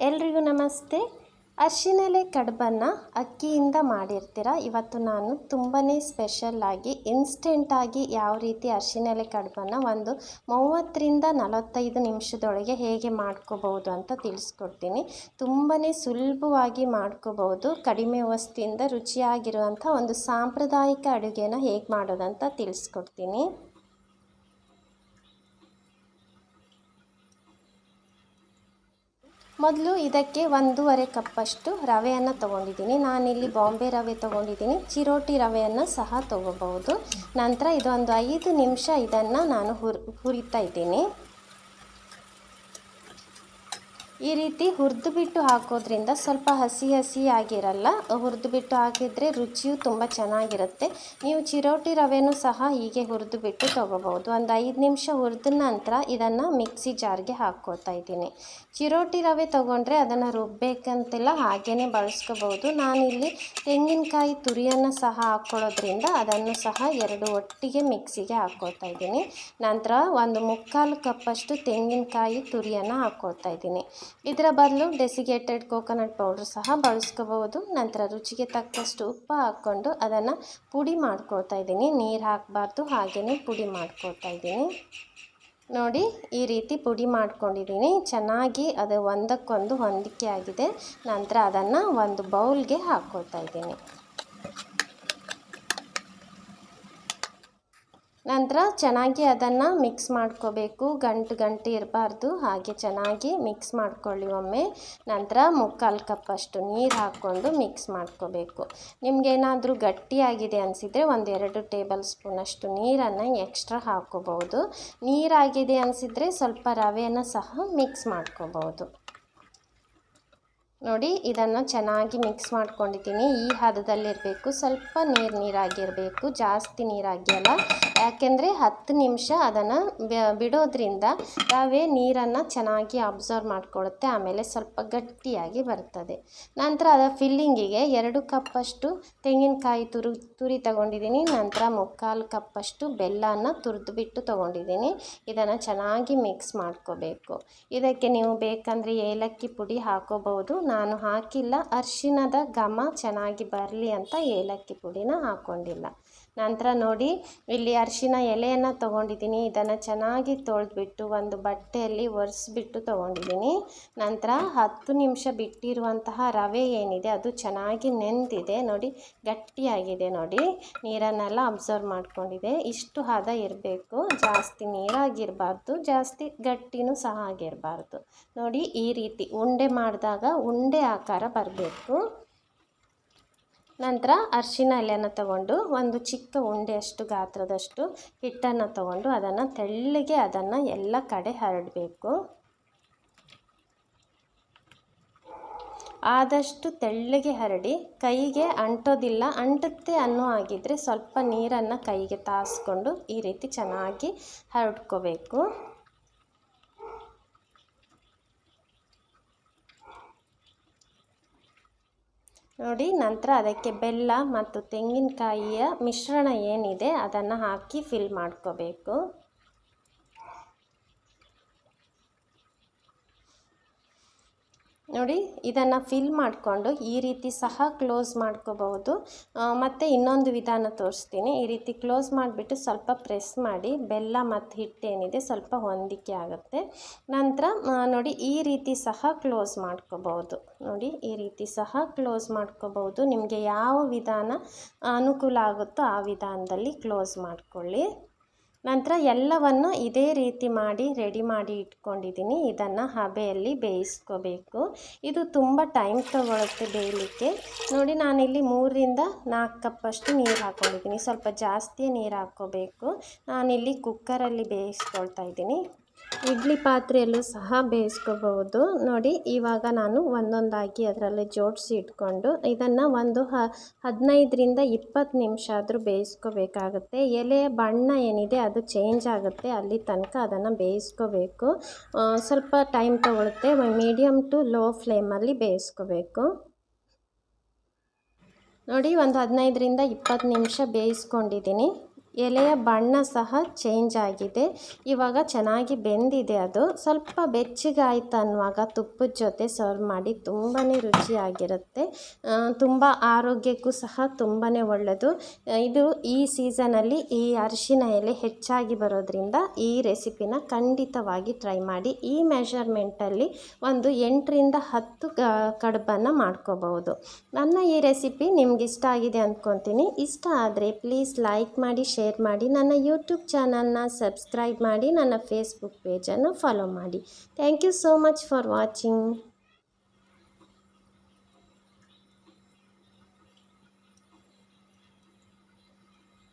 ಎಲ್ರಿಗೂ ನಮಸ್ತೆ. ಅರಿಶಿಣೆಲೆ ಕಡುಬನ್ನು ಅಕ್ಕಿಯಿಂದ ಮಾಡಿರ್ತೀರ. ಇವತ್ತು ನಾನು ತುಂಬಾ ಸ್ಪೆಷಲ್ಲಾಗಿ ಇನ್ಸ್ಟೆಂಟಾಗಿ ಯಾವ ರೀತಿ ಅರಿಶಿಣೆಲೆ ಕಡುಬನ್ನು ಒಂದು 30ರಿಂದ 45 ನಿಮಿಷದೊಳಗೆ ಹೇಗೆ ಮಾಡ್ಕೋಬೋದು ಅಂತ ತಿಳಿಸ್ಕೊಡ್ತೀನಿ. ತುಂಬಾ ಸುಲಭವಾಗಿ ಮಾಡ್ಕೋಬೋದು. ಕಡಿಮೆ ವಸ್ತುವಿಂದ ರುಚಿಯಾಗಿರುವಂಥ ಒಂದು ಸಾಂಪ್ರದಾಯಿಕ ಅಡುಗೆನ ಹೇಗೆ ಮಾಡೋದಂತ ತಿಳಿಸ್ಕೊಡ್ತೀನಿ. ಮೊದಲು ಇದಕ್ಕೆ 1.5 ಕಪ್ಪಷ್ಟು ರವೆಯನ್ನು ತೊಗೊಂಡಿದ್ದೀನಿ. ನಾನಿಲ್ಲಿ ಬಾಂಬೆ ರವೆ ತೊಗೊಂಡಿದ್ದೀನಿ. ಚಿರೋಟಿ ರವೆಯನ್ನು ಸಹ ತೊಗೋಬಹುದು. ನಂತರ ಇದೊಂದು 5 ನಿಮಿಷ ಇದನ್ನು ನಾನು ಹುರಿತಾ ಇದ್ದೀನಿ. ಈ ರೀತಿ ಹುರಿದು ಬಿಟ್ಟು ಹಾಕೋದ್ರಿಂದ ಸ್ವಲ್ಪ ಹಸಿ ಆಗಿರಲ್ಲ. ಹುರಿದು ಬಿಟ್ಟು ಹಾಕಿದರೆ ರುಚಿಯು ತುಂಬ ಚೆನ್ನಾಗಿರುತ್ತೆ. ನೀವು ಚಿರೋಟಿ ರವೆನೂ ಸಹ ಹೀಗೆ ಹುರಿದು ಬಿಟ್ಟು ತೊಗೋಬೋದು. ಒಂದು 5 ನಿಮಿಷ ಹುರಿದ ನಂತರ ಇದನ್ನು ಮಿಕ್ಸಿ ಜಾರ್ಗೆ ಹಾಕ್ಕೋತಾ ಇದ್ದೀನಿ. ಚಿರೋಟಿ ರವೆ ತೊಗೊಂಡ್ರೆ ಅದನ್ನು ರುಬ್ಬೇಕಂತಿಲ್ಲ, ಹಾಗೇ ಬಳಸ್ಕೋಬೋದು. ನಾನಿಲ್ಲಿ ತೆಂಗಿನಕಾಯಿ ತುರಿಯನ್ನು ಸಹ ಹಾಕ್ಕೊಳ್ಳೋದ್ರಿಂದ ಅದನ್ನು ಸಹ ಎರಡು ಒಟ್ಟಿಗೆ ಮಿಕ್ಸಿಗೆ ಹಾಕ್ಕೋತಾ ಇದ್ದೀನಿ. ನಂತರ ಒಂದು 3/4 ಕಪ್ಪಷ್ಟು ತೆಂಗಿನಕಾಯಿ ತುರಿಯನ್ನು ಹಾಕ್ಕೊಳ್ತಾ ಇದ್ದೀನಿ. ಇದರ ಬದಲು ಡೆಸಿಗೇಟೆಡ್ ಕೋಕೋನಟ್ ಪೌಡ್ರ್ ಸಹ ಬಳಸ್ಕೋಬಹುದು. ನಂತರ ರುಚಿಗೆ ತಕ್ಕಷ್ಟು ಉಪ್ಪು ಹಾಕ್ಕೊಂಡು ಅದನ್ನು ಪುಡಿ ಮಾಡ್ಕೊಳ್ತಾ ಇದ್ದೀನಿ. ನೀರು ಹಾಕಬಾರ್ದು, ಹಾಗೆಯೇ ಪುಡಿ ಮಾಡ್ಕೊಳ್ತಾ ಇದ್ದೀನಿ. ನೋಡಿ, ಈ ರೀತಿ ಪುಡಿ ಮಾಡ್ಕೊಂಡಿದ್ದೀನಿ. ಚೆನ್ನಾಗಿ ಅದು ಒಂದಕ್ಕೊಂದು ಹೊಂದಿಕೆ ಆಗಿದೆ. ನಂತರ ಅದನ್ನು ಒಂದು ಬೌಲ್ಗೆ ಹಾಕ್ಕೊಳ್ತಾ ಇದ್ದೀನಿ. ನಂತರ ಚೆನ್ನಾಗಿ ಅದನ್ನು ಮಿಕ್ಸ್ ಮಾಡ್ಕೋಬೇಕು. ಗಂಟು ಇರಬಾರ್ದು, ಹಾಗೆ ಚೆನ್ನಾಗಿ ಮಿಕ್ಸ್ ಮಾಡ್ಕೊಳ್ಳಿ ಒಮ್ಮೆ. ನಂತರ 3/4 ಕಪ್ಪಷ್ಟು ನೀರು ಹಾಕ್ಕೊಂಡು ಮಿಕ್ಸ್ ಮಾಡ್ಕೋಬೇಕು. ನಿಮಗೇನಾದರೂ ಗಟ್ಟಿಯಾಗಿದೆ ಅನಿಸಿದರೆ 1-2 ಟೇಬಲ್ ಸ್ಪೂನಷ್ಟು ನೀರನ್ನು ಎಕ್ಸ್ಟ್ರಾ ಹಾಕ್ಕೋಬಹುದು. ನೀರಾಗಿದೆ ಅನಿಸಿದರೆ ಸ್ವಲ್ಪ ರವೆಯನ್ನು ಸಹ ಮಿಕ್ಸ್ ಮಾಡ್ಕೋಬಹುದು. ನೋಡಿ, ಇದನ್ನು ಚೆನ್ನಾಗಿ ಮಿಕ್ಸ್ ಮಾಡ್ಕೊಂಡಿದ್ದೀನಿ. ಈ ಹದದಲ್ಲಿರಬೇಕು. ಸ್ವಲ್ಪ ನೀರಾಗಿರಬೇಕು, ಜಾಸ್ತಿ ನೀರಾಗಿಯಲ್ಲ. ಯಾಕೆಂದರೆ 10 ನಿಮಿಷ ಅದನ್ನು ಬಿಡೋದ್ರಿಂದ ರವೆ ನೀರನ್ನು ಚೆನ್ನಾಗಿ ಅಬ್ಸರ್ವ್ ಮಾಡ್ಕೊಳ್ಳುತ್ತೆ. ಆಮೇಲೆ ಸ್ವಲ್ಪ ಗಟ್ಟಿಯಾಗಿ ಬರ್ತದೆ. ನಂತರ ಅದರ ಫಿಲ್ಲಿಂಗಿಗೆ 2 ಕಪ್ಪಷ್ಟು ತೆಂಗಿನಕಾಯಿ ತುರಿ ತಗೊಂಡಿದ್ದೀನಿ. ನಂತರ 3/4 ಕಪ್ಪಷ್ಟು ಬೆಲ್ಲನ ತುರಿದು ಬಿಟ್ಟು ತೊಗೊಂಡಿದ್ದೀನಿ. ಇದನ್ನು ಚೆನ್ನಾಗಿ ಮಿಕ್ಸ್ ಮಾಡ್ಕೋಬೇಕು. ಇದಕ್ಕೆ ನೀವು ಬೇಕಂದರೆ ಏಲಕ್ಕಿ ಪುಡಿ ಹಾಕೋಬಹುದು. ನಾನು ಹಾಕಿಲ್ಲ. ಅರಿಶಿಣದ ಘಮ ಚೆನ್ನಾಗಿ ಬರಲಿ ಅಂತ ಏಲಕ್ಕಿ ಪುಡಿನ ಹಾಕ್ಕೊಂಡಿಲ್ಲ. ನಂತರ ನೋಡಿ, ಇಲ್ಲಿ ಅರಿಶಿಣ ಎಲೆಯನ್ನು ತೊಗೊಂಡಿದ್ದೀನಿ. ಇದನ್ನು ಚೆನ್ನಾಗಿ ತೊಳೆದ್ಬಿಟ್ಟು ಒಂದು ಬಟ್ಟೆಯಲ್ಲಿ ಒರೆಸ್ಬಿಟ್ಟು ತೊಗೊಂಡಿದ್ದೀನಿ. ನಂತರ 10 ನಿಮಿಷ ಬಿಟ್ಟಿರುವಂತಹ ರವೆ ಏನಿದೆ ಅದು ಚೆನ್ನಾಗಿ ನೆಂದಿದೆ. ನೋಡಿ, ಗಟ್ಟಿಯಾಗಿದೆ. ನೋಡಿ, ನೀರನ್ನೆಲ್ಲ ಅಬ್ಸರ್ವ್ ಮಾಡ್ಕೊಂಡಿದೆ. ಇಷ್ಟು ಹದ ಇರಬೇಕು. ಜಾಸ್ತಿ ನೀರಾಗಿರಬಾರ್ದು, ಜಾಸ್ತಿ ಗಟ್ಟಿನೂ ಸಹ ಆಗಿರಬಾರ್ದು. ನೋಡಿ, ಈ ರೀತಿ ಉಂಡೆ ಮಾಡಿದಾಗ ಉಂಡೆ ಆಕಾರ ಬರಬೇಕು. ನಂತರ ಅರಿಶಿಣ ಎಲೆಯನ್ನು ತಗೊಂಡು ಒಂದು ಚಿಕ್ಕ ಉಂಡೆಯಷ್ಟು ಗಾತ್ರದಷ್ಟು ಹಿಟ್ಟನ್ನು ತಗೊಂಡು ಅದನ್ನು ತೆಳ್ಳಗೆ ಅದನ್ನು ಎಲ್ಲ ಕಡೆ ಹರಡಬೇಕು. ಆದಷ್ಟು ತೆಳ್ಳಗೆ ಹರಡಿ. ಕೈಗೆ ಅಂಟೋದಿಲ್ಲ. ಅಂಟುತ್ತೆ ಅನ್ನೋ ಆಗಿದ್ದರೆ ಸ್ವಲ್ಪ ನೀರನ್ನು ಕೈಗೆ ತಾಸ್ಕೊಂಡು ಈ ರೀತಿ ಚೆನ್ನಾಗಿ ಹರಡ್ಕೋಬೇಕು. ನೋಡಿ, ನಂತರ ಅದಕ್ಕೆ ಬೆಲ್ಲ ಮತ್ತು ತೆಂಗಿನಕಾಯಿಯ ಮಿಶ್ರಣ ಏನಿದೆ ಅದನ್ನು ಹಾಕಿ ಫಿಲ್ ಮಾಡ್ಕೋಬೇಕು. ನೋಡಿ, ಇದನ್ನು ಫಿಲ್ ಮಾಡಿಕೊಂಡು ಈ ರೀತಿ ಸಹ ಕ್ಲೋಸ್ ಮಾಡ್ಕೋಬಹುದು. ಮತ್ತು ಇನ್ನೊಂದು ವಿಧಾನ ತೋರಿಸ್ತೀನಿ. ಈ ರೀತಿ ಕ್ಲೋಸ್ ಮಾಡಿಬಿಟ್ಟು ಸ್ವಲ್ಪ ಪ್ರೆಸ್ ಮಾಡಿ ಬೆಲ್ಲ ಮತ್ತು ಹಿಟ್ಟೇನಿದೆ ಸ್ವಲ್ಪ ಹೊಂದಿಕೆ ಆಗುತ್ತೆ. ನಂತರ ನೋಡಿ, ಈ ರೀತಿ ಸಹ ಕ್ಲೋಸ್ ಮಾಡ್ಕೋಬಹುದು. ನೋಡಿ, ಈ ರೀತಿ ಸಹ ಕ್ಲೋಸ್ ಮಾಡ್ಕೋಬಹುದು. ನಿಮಗೆ ಯಾವ ವಿಧಾನ ಅನುಕೂಲ ಆಗುತ್ತೋ ಆ ವಿಧಾನದಲ್ಲಿ ಕ್ಲೋಸ್ ಮಾಡ್ಕೊಳ್ಳಿ. ನಂತರ ಎಲ್ಲವನ್ನು ಇದೇ ರೀತಿ ಮಾಡಿ ರೆಡಿ ಮಾಡಿ ಇಟ್ಕೊಂಡಿದ್ದೀನಿ. ಇದನ್ನು ಹಬೆಯಲ್ಲಿ ಬೇಯಿಸ್ಕೋಬೇಕು. ಇದು ತುಂಬ ಟೈಮ್ ತಗೊಳುತ್ತೆ ಬೇಯಲಿಕ್ಕೆ. ನೋಡಿ, ನಾನಿಲ್ಲಿ 3ರಿಂದ 4 ಕಪ್ಪಷ್ಟು ನೀರು ಹಾಕ್ಕೊಂಡಿದ್ದೀನಿ. ಸ್ವಲ್ಪ ಜಾಸ್ತಿ ನೀರು ಹಾಕ್ಕೋಬೇಕು. ನಾನಿಲ್ಲಿ ಕುಕ್ಕರಲ್ಲಿ ಬೇಯಿಸ್ಕೊಳ್ತಾ ಇದ್ದೀನಿ. ಇಡ್ಲಿ ಪಾತ್ರೆಯಲ್ಲೂ ಸಹ ಬೇಯಿಸ್ಕೋಬಹುದು. ನೋಡಿ, ಇವಾಗ ನಾನು ಒಂದೊಂದಾಗಿ ಅದರಲ್ಲಿ ಜೋಡಿಸಿ ಇಟ್ಕೊಂಡು ಇದನ್ನು ಒಂದು 15ರಿಂದ 20 ನಿಮಿಷ ಆದರೂ ಬೇಯಿಸ್ಕೋಬೇಕಾಗುತ್ತೆ. ಎಲೆಯ ಬಣ್ಣ ಏನಿದೆ ಅದು ಚೇಂಜ್ ಆಗುತ್ತೆ. ಅಲ್ಲಿ ತನಕ ಅದನ್ನು ಬೇಯಿಸ್ಕೋಬೇಕು. ಸ್ವಲ್ಪ ಟೈಮ್ ತಗೊಳುತ್ತೆ. ಮೀಡಿಯಮ್ ಟು ಲೋ ಫ್ಲೇಮಲ್ಲಿ ಬೇಯಿಸ್ಕೋಬೇಕು. ನೋಡಿ, ಒಂದು 15ರಿಂದ 20 ನಿಮಿಷ ಬೇಯಿಸ್ಕೊಂಡಿದ್ದೀನಿ. ಎಲೆಯ ಬಣ್ಣ ಸಹ ಚೇಂಜ್ ಆಗಿದೆ. ಇವಾಗ ಚೆನ್ನಾಗಿ ಬೆಂದಿದೆ. ಅದು ಸ್ವಲ್ಪ ಬೆಚ್ಚಗಾಯ್ತು ಅನ್ನುವಾಗ ತುಪ್ಪದ ಜೊತೆ ಸರ್ವ್ ಮಾಡಿ ತುಂಬಾ ರುಚಿಯಾಗಿರುತ್ತೆ. ತುಂಬ ಆರೋಗ್ಯಕ್ಕೂ ಸಹ ತುಂಬಾ ಒಳ್ಳೆಯದು. ಇದು ಈ ಸೀಸನಲ್ಲಿ ಈ ಅರಿಶಿನ ಎಲೆ ಹೆಚ್ಚಾಗಿ ಬರೋದ್ರಿಂದ ಈ ರೆಸಿಪಿನ ಖಂಡಿತವಾಗಿ ಟ್ರೈ ಮಾಡಿ. ಈ ಮೆಷರ್ಮೆಂಟಲ್ಲಿ ಒಂದು 8ರಿಂದ 10 ಕಡುಬನ್ನು ಮಾಡ್ಕೋಬಹುದು. ನನ್ನ ಈ ರೆಸಿಪಿ ನಿಮ್ಗೆ ಇಷ್ಟ ಆಗಿದೆ ಅಂದ್ಕೊತೀನಿ. ಇಷ್ಟ ಆದರೆ ಪ್ಲೀಸ್ ಲೈಕ್ ಮಾಡಿ, ಶೇರ್ ಮಾಡಿ, ನನ್ನ ಯೂಟ್ಯೂಬ್ ಚಾನಲ್ನ ಸಬ್ಸ್ಕ್ರೈಬ್ ಮಾಡಿ, ನನ್ನ ಫೇಸ್ಬುಕ್ ಪೇಜನ್ನು ಫಾಲೋ ಮಾಡಿ. Thank you so much for watching.